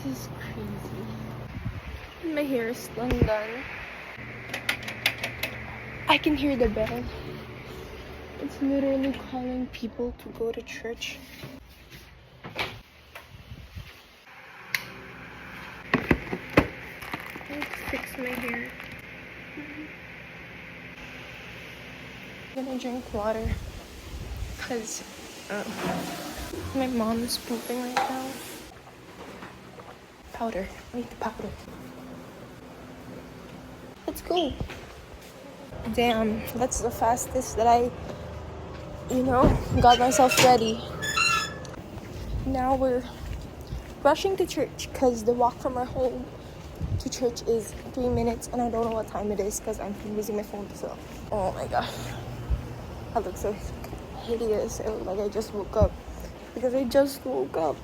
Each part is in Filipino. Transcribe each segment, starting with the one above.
This is crazy. My hair is still done. I can hear the bell. It's literally calling people to go to church. Let's fix my hair. I'm gonna drink water because my mom is pooping right now. Powder. I need the powder. Let's go. Damn, that's the fastest that I, got myself ready. Now we're rushing to church because the walk from our home to church is 3 minutes and I don't know what time it is because I'm using my phone so. Oh my gosh. I look so hideous. I look like I just woke up. Because I just woke up.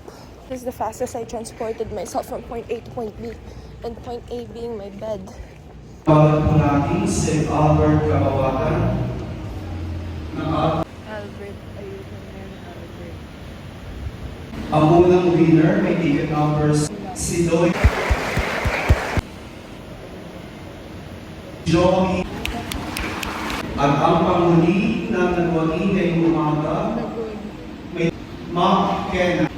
This is the fastest I transported myself from point A to point B. And point A being my bed. Natin si Albert Kabawagan. Albert, ayusin mo yan, Albert. Ang unang winner may ticket numbers si Doy Joey. At ang panghuli na nagwagi ngayong umaga may Mark Kenna.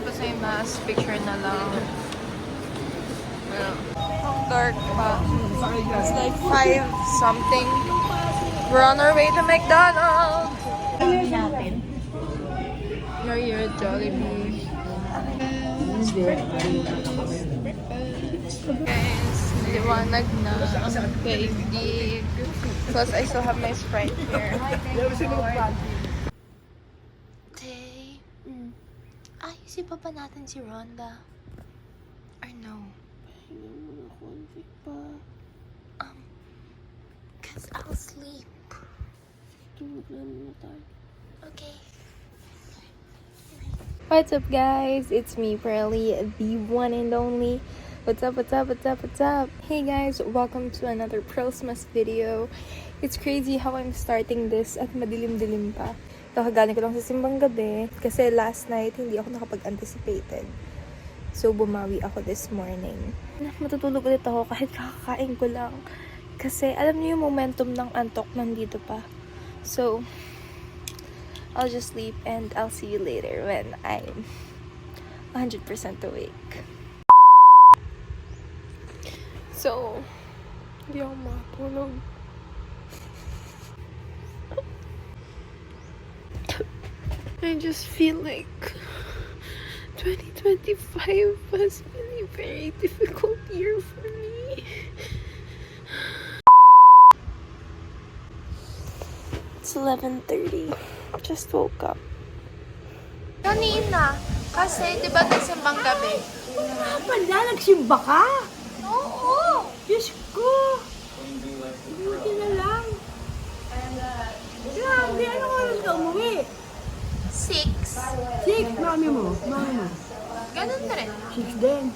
Kasi mass picture na lang. Well, ang dark pa. It's like 5 something. We're on our way to McDonald's. You're here at Jollibee. Guys, liwanag na ang daigdig. Plus, I still have my Sprite here. Tay, ayusin pa ba natin si Rhonda? Or no? Cause I'll sleep. Okay. What's up, guys? It's me, Pearly, the one and only. What's up, what's up, what's up, what's up? Hey guys, welcome to another Pearlsmas video. It's crazy how I'm starting this at madilim-dilim pa. Ito, kagaling ko lang sa simbang gabi kasi last night hindi ako nakapag-anticipated. So, bumawi ako this morning. Matutulog ulit ako kahit kakakain ko lang. Kasi, alam niyo yung momentum ng antok nandito pa. So, I'll just sleep and I'll see you later when I'm 100% awake. So, hindi ako matulog. I just feel like 2025 was really a very difficult year for me. It's 11:30. Just woke up. Kanina, kasi di ba nagsimbang gabi? Pala, nagsimba ka? Oo! Diyos ko! Buti na lang. Grabe, anong oras ka umuwi? 6. 6, mami mo. Ganun na rin. 6 din.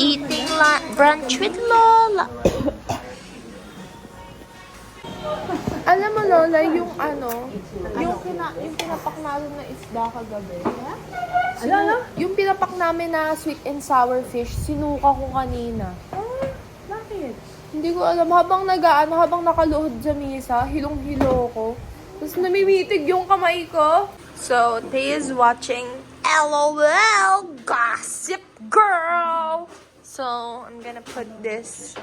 Eating brunch with Lola. Alam mo, Lola, yung pinapak namin na isda kagabi. Ano? Yung pinapak namin na sweet and sour fish, sinuka ko kanina. Bakit? Hindi ko alam, habang nakaluhod sa misa, hilong-hilo ko. Tapos namimitig yung kamay ko. So, Tay is watching LOL Gossip Girl. So, I'm gonna put this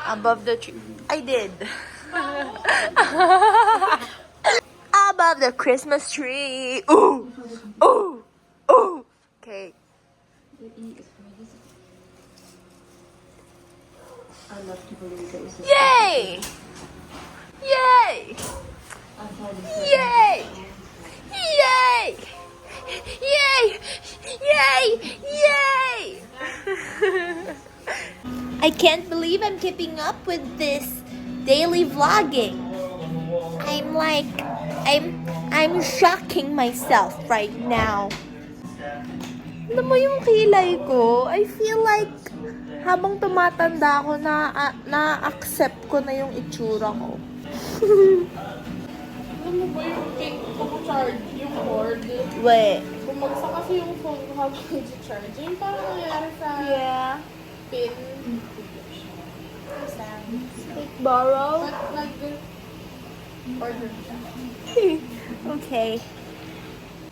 above the tree. I did. Above the Christmas tree. Ooh! Ooh! Ooh! Okay. Yay! Yay! Yay! Yay! Yay! Yay! Yay! I can't believe I'm keeping up with this daily vlogging. I'm shocking myself right now. Alam mo yung kilay ko, I feel like habang tumatanda ako, na-accept ko na yung itsura ko. Alam mo ba yung pink ko charge, yung cord? What? Bumagsak kasi yung phone ko habang nag-charge. Yung parang nangyari sa pin. Borrow? Order siya. Okay.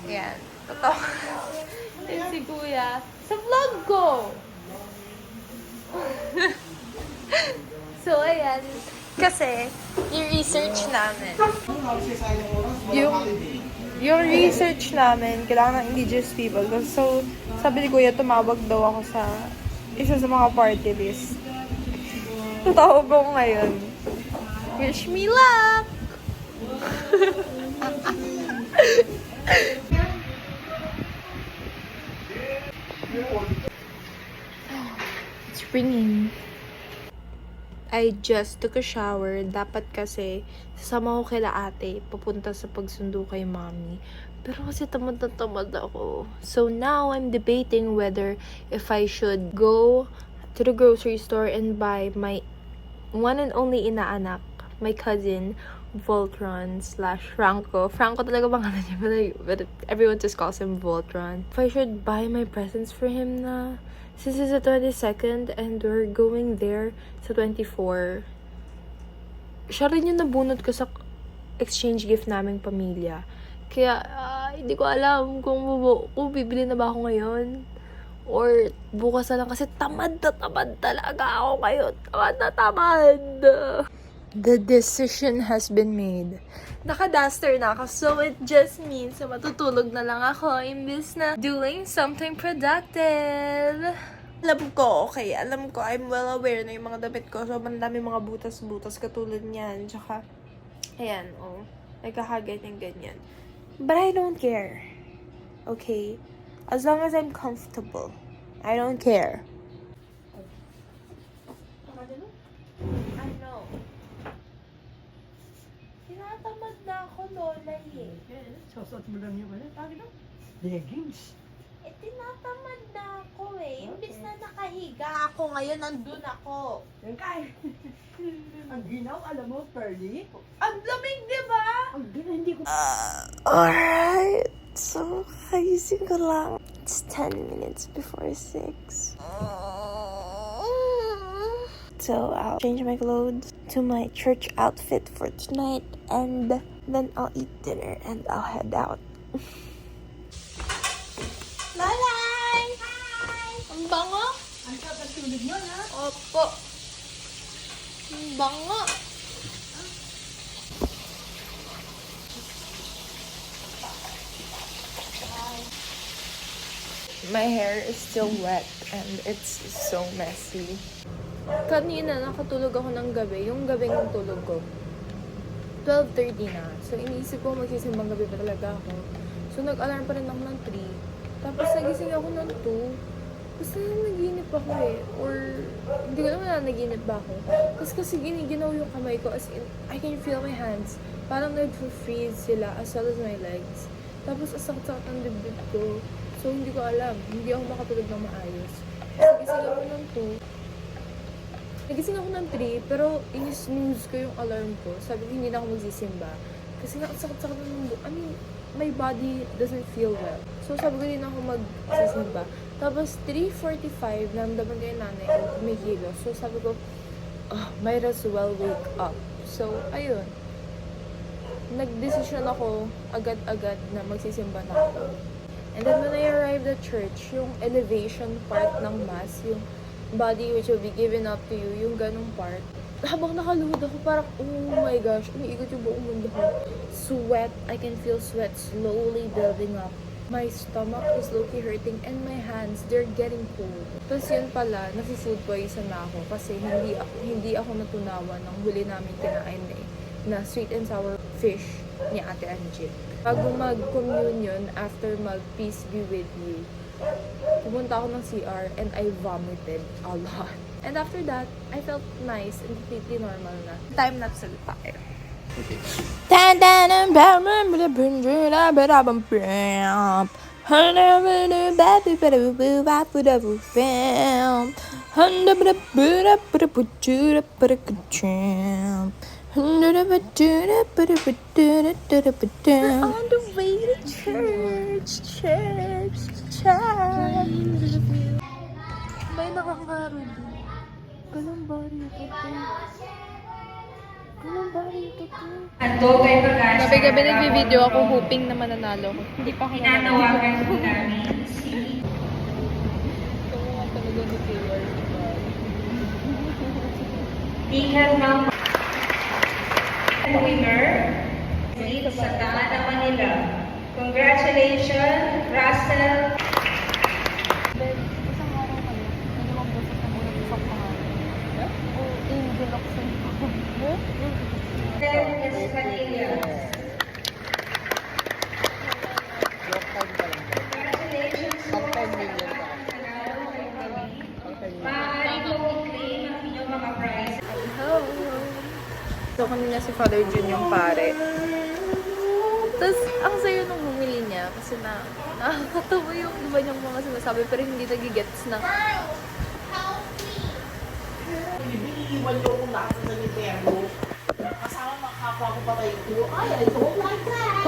Yan. Totoo. Yan si Kuya. Sa vlog ko! So, ayan. Kasi, yung research namin. Yung research namin, kailangan ng indigenous people. So, sabi ni Kuya, tumawag daw ako sa isa sa mga party list. Tatawag ko ngayon. Wish me luck! It's ringing. I just took a shower. Dapat kasi, sasama ko kila ate, papunta sa pagsundo kay mommy. Pero kasi tamad na tamad ako. So now, I'm debating whether if I should go to the grocery store and buy my one and only inaanak, my cousin, Voltron / Franco. Franco talaga pangalan niya, but everyone just calls him Voltron. If I should buy my presents for him na, since it's the 22nd and we're going there sa 24, siya rin yung nabunot ko sa exchange gift naming pamilya. Kaya, hindi ko alam kung bibili na ba ako ngayon. Or bukas na lang kasi tamad talaga ako ngayon. Tamad. The decision has been made. Naka-duster na ako, so it just means na matutulog na lang ako imbis na doing something productive. Alam ko, I'm well aware na yung mga damit ko. So, mandami mga butas-butas katulad niyan. Tsaka, ayan, nagkakaganyan-ganyan. But I don't care. Okay? As long as I'm comfortable. I don't care. I know. Tinatamad na ako, Lola, eh. Sasot mo lang yung tawag na? Leggings. Tinatamad na ako, eh. Imbis na nakahiga ako, ngayon nandun ako. Yan kay. Ang ginaw, alam mo, Pearly? Ang lamig, di ba? Ang ginaw, hindi ko... Alright. So, kagising ko lang. It's 10 minutes before 6. So, I'll change my clothes to my church outfit for tonight. And then I'll eat dinner and I'll head out. Lalay! Hi! Ang bango! Ang sarap ang tulog mo, ha? Opo. Ang bango. My hair is still wet and it's so messy. Kanina, nakatulog ako ng gabi. Yung gabing tulog ko, 12:30 na. So, iniisip ko magsisimbang gabi pa talaga ako. So, nag-alarm pa rin ako ng 3. Tapos, nagising ako ng 2. Basta naginip ako eh. Or, hindi ko naman naginip ba ako. Kasi ginaw yung kamay ko. As in, I can feel my hands. Parang nag-freeze sila as well as my legs. Tapos, ang sakit-sakit ang dibdib ko. So, hindi ko alam. Hindi ako makatulog ng maayos. Nagising ako ng 2. Nagising ako ng 3, pero in-snooze ko yung alarm ko. Sabi ko, hindi na ako magsisimba. Kasi sakit-sakit ng my body doesn't feel well. So, sabi ko, hindi na ako magsisimba. Tapos, 3:45, naramdaman ko yung nanay ko, may kilos. So, sabi ko, might as well wake up. So, ayun. Nag-decision ako agad-agad na magsisimba na ako. And then, when I arrived at church, yung elevation part ng mass, yung body which will be given up to you, yung ganong part, habang nakaluhod ako, parang, oh my gosh, umiikot yung buong mundo ko. Sweat, I can feel sweat slowly building up. My stomach is low-key hurting and my hands, they're getting cold. Tapos yun pala, nafi-food poison na ako kasi hindi ako natunawan ng huli namin kinain na sweet and sour fish ni Ate Angie. Bago mag-communion, after mag-peace be with you, pumunta ako ng CR and I vomited a lot. And after that, I felt nice and completely normal na. Time lapse ulit tayo. On the way to church. May nakangaro din. Kalumbari ito. Gabi-gabi nag-video ako hoping na mananalo ko. Hindi pa ako Tinatawagan po namin si Ikan ng winner sa Daan ng Manila. Congratulations, Russell. Isang araw kami. Ano ang boses ng unang isang pangalan? Oo, Angel Oxen. Espadilla. Congratulations po. Maaari po i-claim ang inyong mga prize. So, kanina si Father Jun yung pare. Tapos, ang sayo nung bumili niya kasi nakakatawa yung iba niyang mga sinasabi pero hindi nagigets na. Iiwan ko kung nasa sa Nintendo. Kasama mga kapwa ko pa kayo. Ay, I don't like that!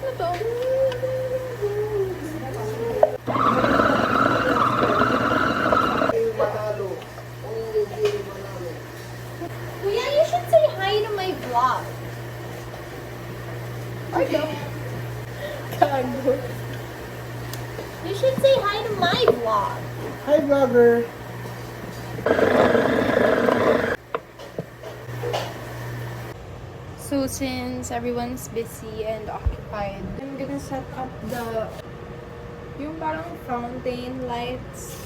Ano to? Kuya, you should say hi to my vlog. Kago. You should say hi to my vlog. Hi, vlogger! So since everyone's busy and occupied, I'm gonna set up yung parang fountain lights.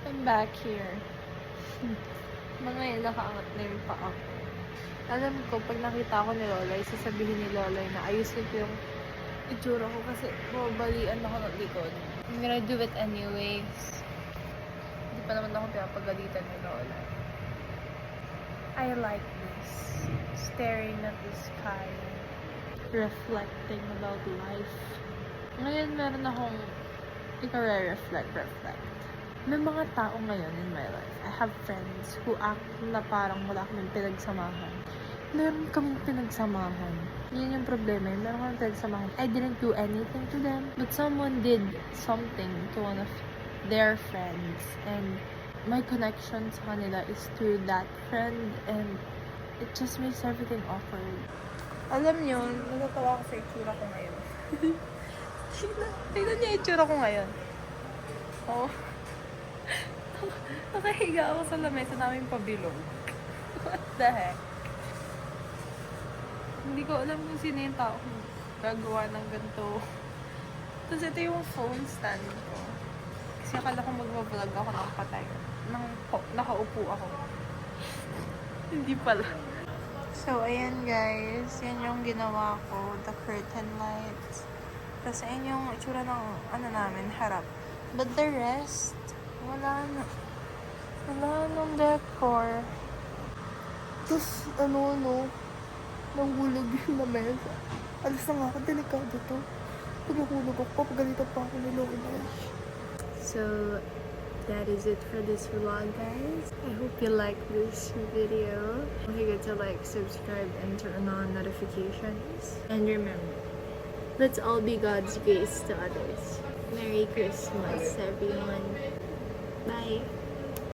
I'm back here. Mga yun, nakaangat na yung paa ko. Alam ko, pag nakita ko ni Lolay, sasabihin ni Lolay na ayusin ko yung itsura ko kasi babalian ako ng likod. I'm gonna do it anyways. Hindi pa naman ako pinapagalitan ni Lolay. I like this. Staring at the sky. Reflecting about life. Ngayon, meron akong reflect. May mga tao ngayon in my life. I have friends who act na parang wala kaming pinagsamahan. Meron kaming pinagsamahan. Yun yung problema. Meron kaming pinagsamahan. I didn't do anything to them. But someone did something to one of their friends. And my connection sa kanila is through that friend. And it just makes everything awkward. Alam nyo, natatawa ako sa itsura ko ngayon. Tignan niya itsura ko ngayon. Oh. Nakahiga ako sa lamesa namin pabilog. What the heck? Hindi ko alam kung sino yung tao kung gagawa ng ganito. Tapos ito yung phone stand ko. Kasi akala ko mag-vlog ako ng patay. Nakaupo ako. Hindi pala. So, ayan guys. Yan yung ginawa ko. The curtain lights. Tapos ayan yung itsura ng namin, harap. But the rest, wala nang decor. Tapos, nahulog yung lamesa. Alas na nga ako, delikado to. Pag nahulog ako, papagalitan pa ako ni Lola. So, that is it for this vlog, guys. I hope you like this video. Don't forget to like, subscribe, and turn on notifications. And remember, let's all be God's grace to others. Merry Christmas, everyone. Bye.